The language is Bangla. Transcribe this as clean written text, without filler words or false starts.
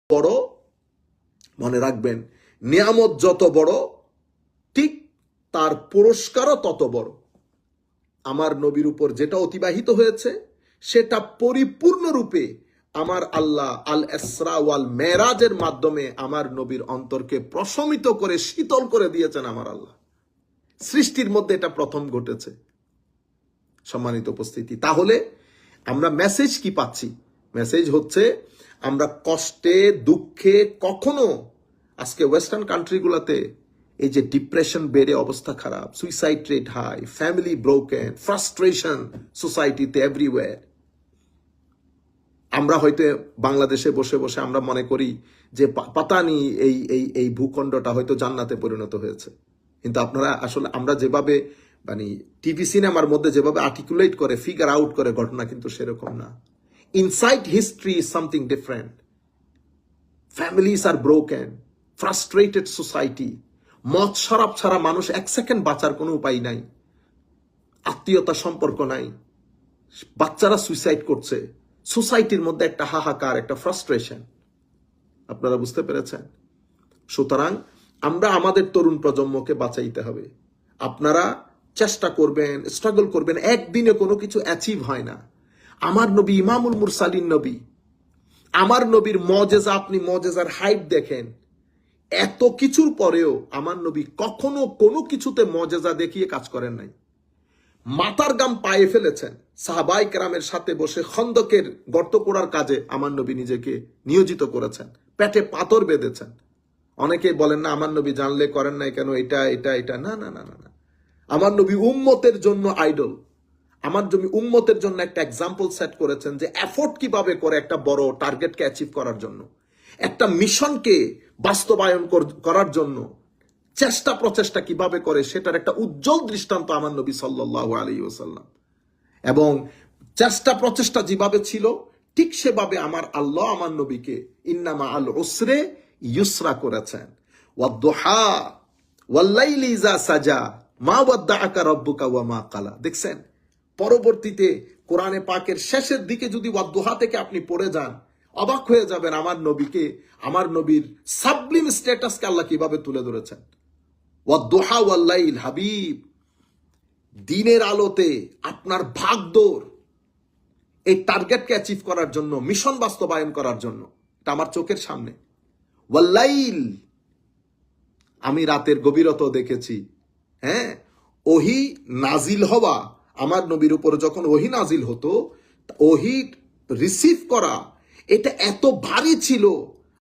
বড়, মনে রাখবেন, নিয়ামত যত বড় ঠিক তার পুরস্কারও তত বড়। আমার নবীর উপর যেটা অতিবাহিত হয়েছে সেটা পরিপূর্ণরূপে আমার আল্লাহ আল ইসরা ওয়াল মেরাজের মাধ্যমে আমার নবীর অন্তরকে প্রশমিত করে শীতল করে দিয়েছেন আমার আল্লাহ। সৃষ্টির মধ্যে এটা প্রথম ঘটেছে। সম্মানিত উপস্থিতি, তাহলে আমরা মেসেজ কি পাচ্ছি? মেসেজ হচ্ছে আমরা কষ্টে দুঃখে কখনো, আজকে ওয়েস্টার্ন কান্ট্রিগুলোতে এই যে ডিপ্রেশন বেড়ে অবস্থা খারাপ, suicide rate high, family broken, frustration সোসাইটিতে এভরিওয়্যার। আমরা হয়তো বাংলাদেশে বসে বসে আমরা মনে করি যে পাতানি এই এই এই ভূখণ্ডটা হয়তো জান্নাতে পরিণত হয়েছে, কিন্তু আপনারা আসলে আমরা যেভাবে মানে টিভি সিনেমার মধ্যে যেভাবে আর্টিকুলেট করে ফিগার আউট করে ঘটনা কিন্তু সেরকম না। Inside history is something different. Families আর ব্রোকেন, ফ্রাস্ট্রেটেড সোসাইটি, মদ শরাব ছাড়া মানুষ এক সেকেন্ড বাঁচার কোনো উপায় নাই, আত্মীয়তা সম্পর্ক নাই, বাচ্চারা সুইসাইড করছে, সোসাইটির মধ্যে একটা হাহাকার, একটা ফ্রাস্ট্রেশন। আপনারা বুঝতে পেরেছেন? সুতরাং আমরা আমাদের তরুণ প্রজন্মকে বাঁচাইতে হবে। আপনারা চেষ্টা করবেন, স্ট্রাগল করবেন, একদিনে কোনো কিছু অ্যাচিভ হয় না। আমার নবী ইমামুল মুরসালিন নবী, আমার নবীর মজেজা, আপনি মজেজার হাইট দেখেন, এত কিছুর পরেও আমার নবী কখনো কোনো কিছুতে মজেজা দেখিয়ে কাজ করেন নাই। মাথার গাম পায়ে ফেলেছেন, সাহাবাই কেরামের সাথে বসে খন্দকের গর্ত করার কাজে আমার নবী নিজেকে নিয়োজিত করেছেন, পেটে পাথর বেঁধেছেন। অনেকেই বলেন না আমার নবী জানলে করেন নাই কেন, এটা এটা এটা, না না না না না। আমার নবী উম্মতের জন্য আইডল, আমার নবী উম্মতের জন্য একটা এক্সাম্পল সেট করেছেন যে এফোর্ট কিভাবে করে একটা বড় টার্গেটকে অ্যাচিভ করার জন্য, একটা মিশনকে বাস্তবায়ন করার জন্য চেষ্টা প্রচেষ্টা কিভাবে করে, সেটার একটা উজ্জ্বল দৃষ্টান্ত আমার নবী সাল্লাল্লাহু আলাইহি ওয়াসাল্লাম। এবং চেষ্টা প্রচেষ্টা যেভাবে ছিল ঠিক সেভাবে আমার আল্লাহ আমার নবীকে ইন্নামা আল উসরে ইউসরা করেছেন। ওয়াদ-দুহা ওয়াল-লাইলি ইযা সাজা মা ওয়াদ্দাআকা রাব্বুকা ওয়া মা ক্বালা। দেখছেন, পরবর্তীতে কোরআনে পাকের শেষের দিকে যদি ওয়াদ-দুহা থেকে আপনি পড়ে যান, অবাক হয়ে যাবেন আমার নবীকে, আমার নবীর সাবলিম স্ট্যাটাসকে আল্লাহ কিভাবে তুলে ধরেছেন। ওয়াদ-দুহা ওয়াল-লাইল, হাবিব, দিনের আলোতে আপনার ভাগদৌড় এই টার্গেটকে অ্যাচিভ করার জন্য, মিশন বাস্তবায়ন করার জন্য, এটা আমার চোখের সামনে। ওয়াল-লাইল, আমি রাতের গভীরতাও দেখেছি। হ্যাঁ, ওহি নাজিল হওয়া, আমার নবীর উপর যখন ওহি নাজিল হতো, ওহি রিসিভ করা, এটা এত ভারী ছিল